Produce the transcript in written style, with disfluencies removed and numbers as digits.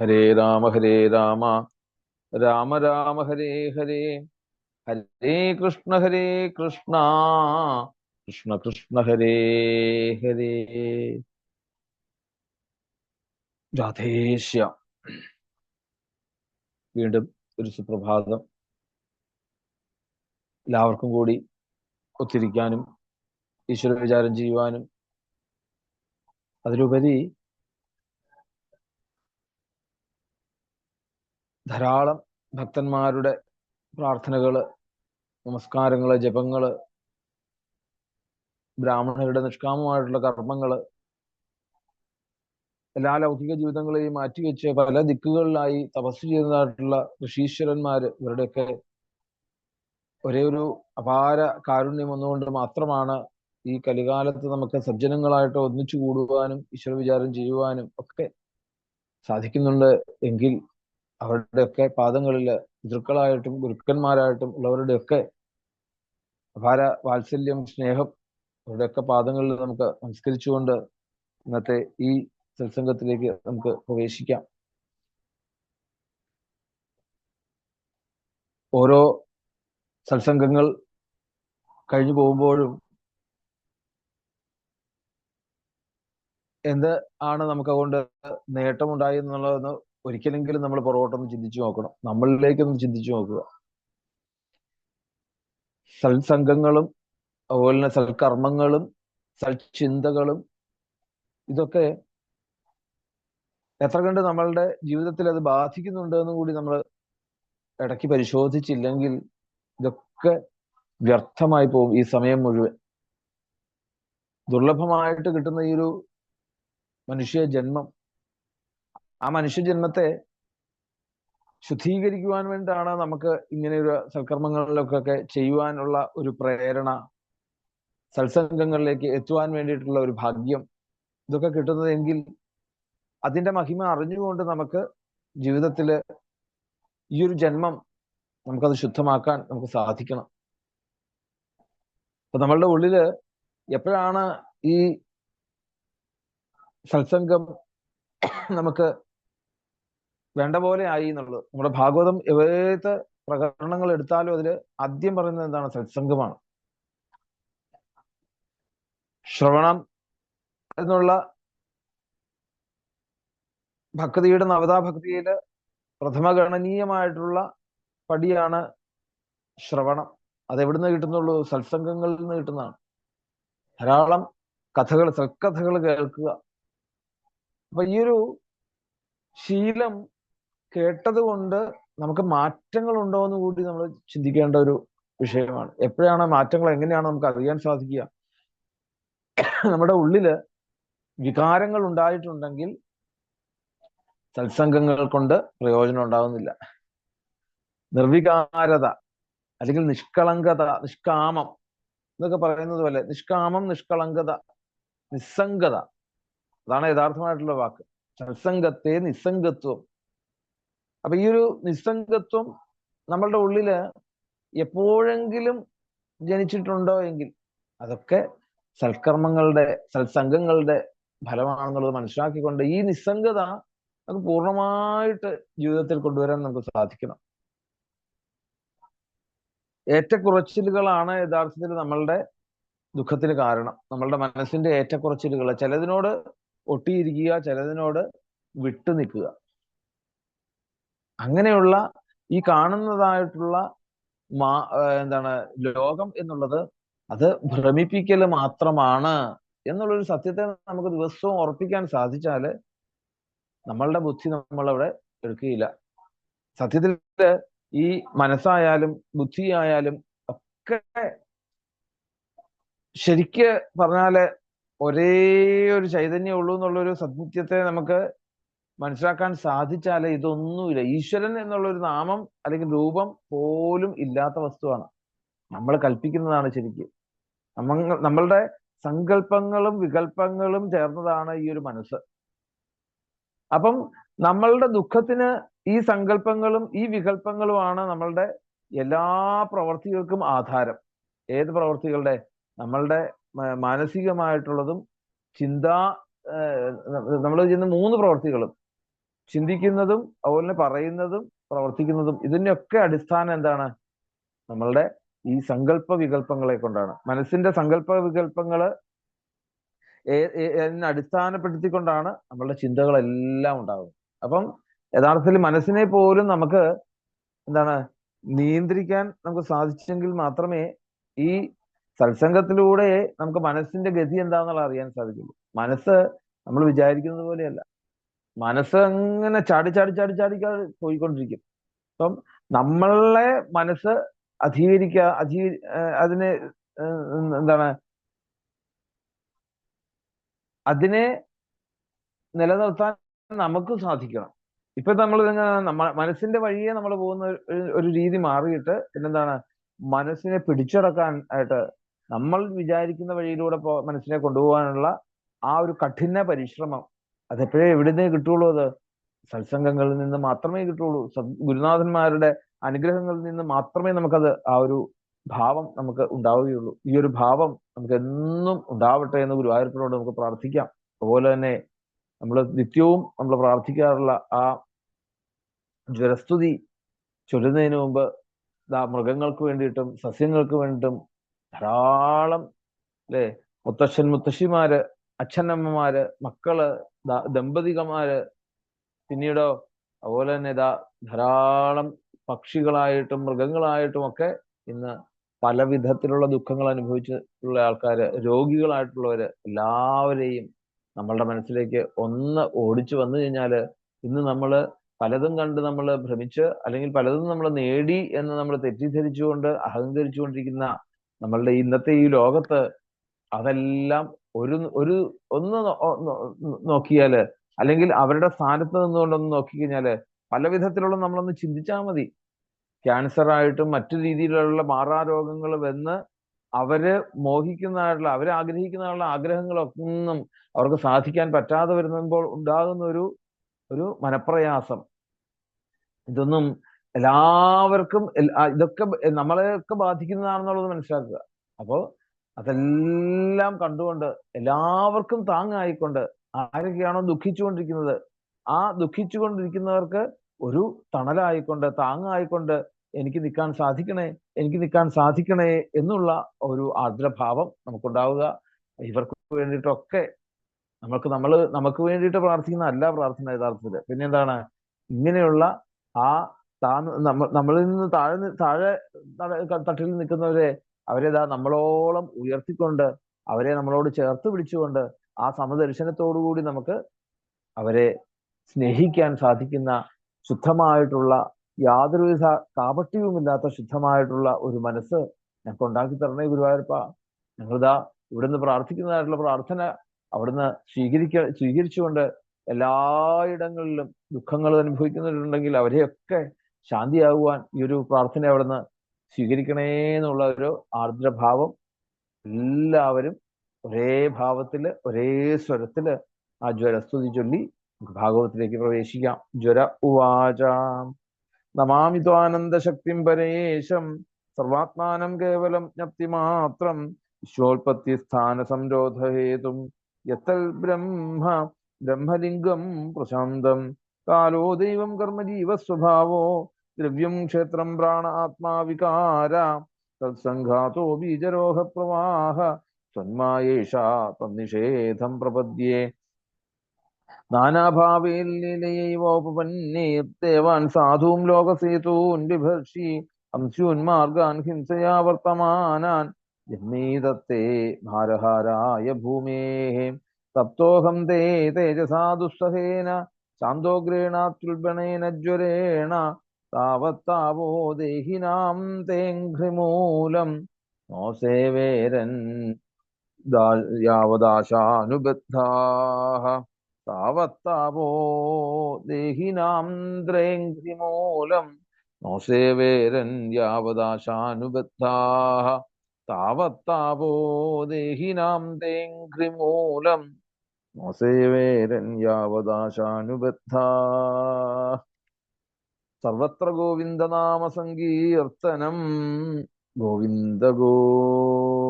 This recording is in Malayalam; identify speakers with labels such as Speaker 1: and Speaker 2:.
Speaker 1: ഹരേ രാമ ഹരേ രാമ രാമ രാമ ഹരേ ഹരേ ഹരേ കൃഷ്ണ കൃഷ്ണ കൃഷ്ണ ഹരേ ഹരേ. രാധേശ്യാം. വീണ്ടും ഒരു സുപ്രഭാതം. എല്ലാവർക്കും കൂടി ഒത്തിരിക്കാനും ഈശ്വര വിചാരം ചെയ്യുവാനും അതിലുപരി ധാരാളം ഭക്തന്മാരുടെ പ്രാർത്ഥനകള്, നമസ്കാരങ്ങള്, ജപങ്ങള്, ബ്രാഹ്മണരുടെ നിഷ്കാമമായിട്ടുള്ള കർമ്മങ്ങള്, എല്ലാ ലൗകിക ജീവിതങ്ങളെയും മാറ്റിവെച്ച് പല ദിക്കുകളിലായി തപസ് ചെയ്യുന്നതായിട്ടുള്ള ഋഷീശ്വരന്മാര്, ഇവരുടെയൊക്കെ ഒരേ ഒരു അപാര കാരുണ്യം ഒന്നുകൊണ്ട് മാത്രമാണ് ഈ കലികാലത്ത് നമുക്ക് സജ്ജനങ്ങളായിട്ട് ഒന്നിച്ചു കൂടുവാനും ഈശ്വര വിചാരം ചെയ്യുവാനും ഒക്കെ സാധിക്കുന്നുണ്ട്. എങ്കിൽ അവരുടെയൊക്കെ പാദങ്ങളില് പിതൃക്കളായിട്ടും ഗുരുക്കന്മാരായിട്ടും ഉള്ളവരുടെയൊക്കെ അപാര വാത്സല്യം, സ്നേഹം അവരുടെയൊക്കെ പാദങ്ങളിൽ നമുക്ക് നമസ്കരിച്ചുകൊണ്ട് ഇന്നത്തെ ഈ സത്സംഗത്തിലേക്ക് നമുക്ക് പ്രവേശിക്കാം. ഓരോ സത്സംഗങ്ങൾ കഴിഞ്ഞു പോകുമ്പോഴും എന്ത് ആണ് നമുക്ക് അതുകൊണ്ട് നേട്ടമുണ്ടായി എന്നുള്ളതെന്ന് ഒരിക്കലെങ്കിലും നമ്മൾ പുറകോട്ടൊന്ന് ചിന്തിച്ചു നോക്കണം. നമ്മളിലേക്കൊന്ന് ചിന്തിച്ചു നോക്കുക. സത്സംഗങ്ങളും അതുപോലെ തന്നെ സൽക്കർമ്മങ്ങളും സൽചിന്തകളും ഇതൊക്കെ എത്ര കണ്ട് നമ്മളുടെ ജീവിതത്തിൽ അത് ബാധിക്കുന്നുണ്ട് എന്ന് കൂടി നമ്മൾ ഇടയ്ക്ക് പരിശോധിച്ചില്ലെങ്കിൽ ഇതൊക്കെ വ്യർത്ഥമായി പോകും. ഈ സമയം മുഴുവൻ ദുർലഭമായിട്ട് കിട്ടുന്ന ഈ ഒരു മനുഷ്യ ജന്മം, ആ മനുഷ്യജന്മത്തെ ശുദ്ധീകരിക്കുവാൻ വേണ്ടിയിട്ടാണ് നമുക്ക് ഇങ്ങനെയൊരു സൽക്കർമ്മങ്ങളിലൊക്കെ ചെയ്യുവാനുള്ള ഒരു പ്രേരണ, സത്സംഗങ്ങളിലേക്ക് എത്തുവാൻ വേണ്ടിയിട്ടുള്ള ഒരു ഭാഗ്യം ഇതൊക്കെ കിട്ടുന്നതെങ്കിൽ അതിന്റെ മഹിമ അറിഞ്ഞുകൊണ്ട് നമുക്ക് ജീവിതത്തില് ഈ ഒരു ജന്മം നമുക്കത് ശുദ്ധമാക്കാൻ നമുക്ക് സാധിക്കണം. അപ്പൊ നമ്മളുടെ ഉള്ളില് എപ്പോഴാണ് ഈ സത്സംഗം നമുക്ക് വേണ്ട പോലെ ആയി എന്നുള്ളത്, നമ്മുടെ ഭാഗവതം ഏത് പ്രകരണങ്ങൾ എടുത്താലും അതിൽ ആദ്യം പറയുന്നത് എന്താണ്? സത്സംഗമാണ്. ശ്രവണം എന്നുള്ള ഭക്തിയുടെ നവതാ ഭക്തിയില് പ്രഥമഗണനീയമായിട്ടുള്ള പടിയാണ് ശ്രവണം. അതെവിടുന്ന് കിട്ടുന്നുള്ളൂ? സത്സംഗങ്ങളിൽ നിന്ന് കിട്ടുന്നതാണ്. ധാരാളം കഥകൾ, സൽക്കഥകൾ കേൾക്കുക. അപ്പൊ ഈ ഒരു ശീലം കേട്ടത് കൊണ്ട് നമുക്ക് മാറ്റങ്ങൾ ഉണ്ടോ എന്ന് കൂടി നമ്മൾ ചിന്തിക്കേണ്ട ഒരു വിഷയമാണ്. എപ്പോഴാണ് മാറ്റങ്ങൾ, എങ്ങനെയാണ് നമുക്ക് അറിയാൻ സാധിക്കുക? നമ്മുടെ ഉള്ളില് വികാരങ്ങൾ ഉണ്ടായിട്ടുണ്ടെങ്കിൽ സത്സംഗങ്ങൾ കൊണ്ട് പ്രയോജനം ഉണ്ടാകുന്നില്ല. നിർവികാരത അല്ലെങ്കിൽ നിഷ്കളങ്കത, നിഷ്കാമം എന്നൊക്കെ പറയുന്നത് പോലെ നിഷ്കാമം, നിഷ്കളങ്കത, നിസ്സംഗത, അതാണ് യഥാർത്ഥമായിട്ടുള്ള വാക്ക്. സത്സംഗത്തെ നിസ്സംഗത്വം. അപ്പൊ ഈ ഒരു നിസ്സംഗത്വം നമ്മളുടെ ഉള്ളില് എപ്പോഴെങ്കിലും ജനിച്ചിട്ടുണ്ടോ എങ്കിൽ അതൊക്കെ സൽക്കർമ്മങ്ങളുടെ, സത്സംഗങ്ങളുടെ ഫലമാണെന്നുള്ളത് മനസ്സിലാക്കിക്കൊണ്ട് ഈ നിസ്സംഗത നമുക്ക് പൂർണ്ണമായിട്ട് ജീവിതത്തിൽ കൊണ്ടുവരാൻ നമുക്ക് സാധിക്കണം. ഏറ്റക്കുറച്ചിലുകളാണ് യഥാർത്ഥത്തിൽ നമ്മളുടെ ദുഃഖത്തിന് കാരണം. നമ്മളുടെ മനസ്സിന്റെ ഏറ്റക്കുറച്ചിലുകൾ, ചിലതിനോട് ഒട്ടിയിരിക്കുക, ചിലതിനോട് വിട്ടു നിൽക്കുക. അങ്ങനെയുള്ള ഈ കാണുന്നതായിട്ടുള്ള എന്താണ് ലോകം എന്നുള്ളത്, അത് ഭ്രമിപ്പിക്കൽ മാത്രമാണ് എന്നുള്ളൊരു സത്യത്തെ നമുക്ക് ദിവസവും ഉറപ്പിക്കാൻ സാധിച്ചാല് നമ്മളുടെ ബുദ്ധി നമ്മളവിടെ എടുക്കുകയില്ല. സത്യത്തിൽ ഈ മനസ്സായാലും ബുദ്ധിയായാലും ഒക്കെ ശരിക്ക് പറഞ്ഞാല് ഒരേ ഒരു ചൈതന്യം ഉള്ളൂ എന്നുള്ളൊരു സത്യത്തെ നമുക്ക് മനസ്സിലാക്കാൻ സാധിച്ചാല് ഇതൊന്നുമില്ല. ഈശ്വരൻ എന്നുള്ളൊരു നാമം അല്ലെങ്കിൽ രൂപം പോലും ഇല്ലാത്ത വസ്തുവാണ്. നമ്മൾ കൽപ്പിക്കുന്നതാണ് ശരിക്ക്. നമ്മളുടെ സങ്കല്പങ്ങളും വികല്പങ്ങളും ചേർന്നതാണ് ഈ ഒരു മനസ്സ്. അപ്പം നമ്മളുടെ ദുഃഖത്തിന് ഈ സങ്കല്പങ്ങളും ഈ വികല്പങ്ങളുമാണ് നമ്മളുടെ എല്ലാ പ്രവർത്തികൾക്കും ആധാരം. ഏത് പ്രവർത്തികളുടെ? നമ്മളുടെ മാനസികമായിട്ടുള്ളതും ചിന്താ നമ്മൾ ചെയ്യുന്ന മൂന്ന് പ്രവർത്തികളും ചിന്തിക്കുന്നതും അതുപോലെ പറയുന്നതും പ്രവർത്തിക്കുന്നതും ഇതിനൊക്കെ അടിസ്ഥാനം എന്താണ്? നമ്മളുടെ ഈ സങ്കല്പ വികല്പങ്ങളെ കൊണ്ടാണ്. മനസ്സിന്റെ സങ്കല്പ വികല്പങ്ങള് അതിനെ അടിസ്ഥാനപ്പെടുത്തിക്കൊണ്ടാണ് നമ്മളുടെ ചിന്തകളെല്ലാം ഉണ്ടാകുന്നത്. അപ്പം യഥാർത്ഥത്തിൽ മനസ്സിനെ പോലും നമുക്ക് എന്താണ് നിയന്ത്രിക്കാൻ നമുക്ക് സാധിച്ചെങ്കിൽ മാത്രമേ ഈ സത്സംഗത്തിലൂടെ നമുക്ക് മനസ്സിന്റെ ഗതി എന്താണെന്നുള്ള അറിയാൻ സാധിക്കുള്ളൂ. മനസ്സ് നമ്മൾ വിചാരിക്കുന്നത് പോലെയല്ല. മനസ്സ് അങ്ങനെ ചാടി ചാടി ചാടി ചാടി പോയിക്കൊണ്ടിരിക്കും. അപ്പം നമ്മളെ മനസ്സ് അതിനെ എന്താണ് അതിനെ നിലനിർത്താൻ നമുക്ക് സാധിക്കണം. ഇപ്പൊ നമ്മൾ മനസ്സിന്റെ വഴിയെ നമ്മൾ പോകുന്ന ഒരു രീതി മാറിയിട്ട് പിന്നെന്താണ്, മനസ്സിനെ പിടിച്ചടക്കാൻ ആയിട്ട് നമ്മൾ വിചാരിക്കുന്ന വഴിയിലൂടെ മനസ്സിനെ കൊണ്ടുപോകാനുള്ള ആ ഒരു കഠിന പരിശ്രമം അതെപ്പോഴേ എവിടുന്നേ കിട്ടുള്ളൂ? അത് സത്സംഗങ്ങളിൽ നിന്ന് മാത്രമേ കിട്ടുള്ളൂ. ഗുരുനാഥന്മാരുടെ അനുഗ്രഹങ്ങളിൽ നിന്ന് മാത്രമേ നമുക്കത് ആ ഒരു ഭാവം നമുക്ക് ഉണ്ടാവുകയുള്ളൂ. ഈ ഒരു ഭാവം നമുക്ക് എന്നും ഉണ്ടാവട്ടെ എന്ന് ഗുരുവായൂരപ്പനോട് നമുക്ക് പ്രാർത്ഥിക്കാം. അതുപോലെ തന്നെ നമ്മൾ നിത്യവും നമ്മൾ പ്രാർത്ഥിക്കാറുള്ള ആ ജ്വരസ്തുതി ചൊല്ലുന്നതിന് മുമ്പ് മൃഗങ്ങൾക്ക് വേണ്ടിയിട്ടും സസ്യങ്ങൾക്ക് വേണ്ടിയിട്ടും ധാരാളം അല്ലെ മുത്തശ്ശൻ മുത്തശ്ശിമാര്, അച്ഛനമ്മമാര്, മക്കള്, ദമ്പതികമാര്, പിന്നീടോ അതുപോലെ തന്നെ ധാരാളം പക്ഷികളായിട്ടും മൃഗങ്ങളായിട്ടും ഒക്കെ ഇന്ന് പല വിധത്തിലുള്ള ദുഃഖങ്ങൾ അനുഭവിച്ചിട്ടുള്ള ആൾക്കാര്, രോഗികളായിട്ടുള്ളവര് എല്ലാവരെയും നമ്മളുടെ മനസ്സിലേക്ക് ഒന്ന് ഓടിച്ചു വന്നു കഴിഞ്ഞാല് ഇന്ന് നമ്മള് പലതും കണ്ട് നമ്മൾ ഭ്രമിച്ച് അല്ലെങ്കിൽ പലതും നമ്മൾ നേടി എന്ന് നമ്മൾ തെറ്റിദ്ധരിച്ചുകൊണ്ട് അഹങ്കരിച്ചുകൊണ്ടിരിക്കുന്ന നമ്മളുടെ ഇന്നത്തെ ഈ ലോകത്ത് അതെല്ലാം ഒരു ഒന്ന് നോക്കിയാല് അല്ലെങ്കിൽ അവരുടെ സ്ഥാനത്ത് നിന്നുകൊണ്ടൊന്ന് നോക്കിക്കഴിഞ്ഞാല് പല വിധത്തിലുള്ള നമ്മളൊന്ന് ചിന്തിച്ചാൽ മതി. ക്യാൻസർ ആയിട്ടും മറ്റു രീതിയിലുള്ള മാറാരോഗങ്ങൾ വന്ന് അവര് മോഹിക്കുന്നതായിട്ടുള്ള അവര് ആഗ്രഹിക്കുന്നതായിട്ടുള്ള ആഗ്രഹങ്ങളൊന്നും അവർക്ക് സാധിക്കാൻ പറ്റാതെ വരുമ്പോൾ ഉണ്ടാകുന്ന ഒരു മനപ്രയാസം, ഇതൊന്നും എല്ലാവർക്കും ഇതൊക്കെ നമ്മളെയൊക്കെ ബാധിക്കുന്നതാണെന്നുള്ളത് മനസ്സിലാക്കുക. അപ്പോ അതെല്ലാം കണ്ടുകൊണ്ട് എല്ലാവർക്കും താങ്ങായിക്കൊണ്ട് ആരൊക്കെയാണോ ദുഃഖിച്ചുകൊണ്ടിരിക്കുന്നത് ആ ദുഃഖിച്ചുകൊണ്ടിരിക്കുന്നവർക്ക് ഒരു തണലായിക്കൊണ്ട് താങ്ങായിക്കൊണ്ട് എനിക്ക് നിൽക്കാൻ സാധിക്കണേ, എനിക്ക് നിൽക്കാൻ സാധിക്കണേ എന്നുള്ള ഒരു ആർദ്രഭാവം നമുക്കുണ്ടാവുക. ഇവർക്ക് വേണ്ടിയിട്ടൊക്കെ നമുക്ക് വേണ്ടിയിട്ട് പ്രാർത്ഥിക്കുന്ന അല്ല പ്രാർത്ഥന യഥാർത്ഥത്തില്. പിന്നെ എന്താണ്, ഇങ്ങനെയുള്ള ആ നമ്മളിൽ നിന്ന് താഴെ തട്ടിൽ നിൽക്കുന്നവരെ അവരെ നമ്മളോളം ഉയർത്തിക്കൊണ്ട് അവരെ നമ്മളോട് ചേർത്ത് പിടിച്ചുകൊണ്ട് ആ സമദർശനത്തോടുകൂടി നമുക്ക് അവരെ സ്നേഹിക്കാൻ സാധിക്കുന്ന ശുദ്ധമായിട്ടുള്ള യാതൊരുവിധ കാപട്യവുമില്ലാത്ത ശുദ്ധമായിട്ടുള്ള ഒരു മനസ്സ് ഞങ്ങൾക്ക് ഉണ്ടാക്കി തരണേ ഗുരുവായൂരപ്പ. ഞങ്ങളിതാ ഇവിടുന്ന് പ്രാർത്ഥിക്കുന്നതായിട്ടുള്ള പ്രാർത്ഥന അവിടുന്ന് സ്വീകരിച്ചുകൊണ്ട് എല്ലായിടങ്ങളിലും ദുഃഖങ്ങൾ അനുഭവിക്കുന്നവരുണ്ടെങ്കിൽ അവരെയൊക്കെ ശാന്തിയാകുവാൻ ഈ ഒരു പ്രാർത്ഥന അവിടുന്ന് സ്വീകരിക്കണേ എന്നുള്ള ഒരു ആർദ്രഭാവം എല്ലാവരും ഒരേ ഭാവത്തില് ഒരേ സ്വരത്തില് ആ ജ്വരസ്തുതി ചൊല്ലി ഭാഗവത്തിലേക്ക് പ്രവേശിക്കാം. ജ്വര ഉവാച നമാമി ത്വാനന്ദശക്തിം പരേശം സർവാത്മാനം കേവലം ജ്ഞപ്തി മാത്രം വിശ്വോൽപത്തി സ്ഥാന സംരോധഹേതും യത്തൽ ബ്രഹ്മലിംഗം പ്രശാന്തം കാലോ ദൈവം കർമ്മ ജീവസ്വഭാവോ ദ്രവ്യം ക്ഷേത്രം പ്രാണ ആത്മാ വികാര തത്സംഘാതോ ബീജരോഹ പ്രവാഹ തന്മായേഷ തന്നിഷേധം പ്രപദ്യേ നാനാഭാവേലീലയോപപന്നേ ദേവാൻ സാധൂൻ ലോകസേതൂൻ ബിഭർഷി ഹംസ്യൂന്മാർഗാൻ ഹിംസയാ വർത്തമാനാൻ ജന്മീതത്തെ ഭാരഹാരായ ഭൂമേഃ തപ്തോഹം തേ തേജസാ ദുസ്സഹേന ശാന്തോഗ്രേണാത്യുൽബണേന ജ്വരേണ താവത്താവോ ദേഹിനാം തേഘ്രിമൂലം നോ സേവേരൻ യാവദാശാനുബദ്ധാഃ താവത്താവോ ദേഹിനാം ത്രേഘ്രിമൂലം നോ സേവേരൻ യാവദാശാനുബദ്ധാഃ താവത്താവോ ദേഹിനാം തേഘ്രിമൂലം നോ സേവേരൻ യാവദാശാനുബദ്ധാഃ. സർവത്ര ഗോവിന്ദനാമ സങ്കീർത്തനം. ഗോവിന്ദ ഗോവിന്ദ.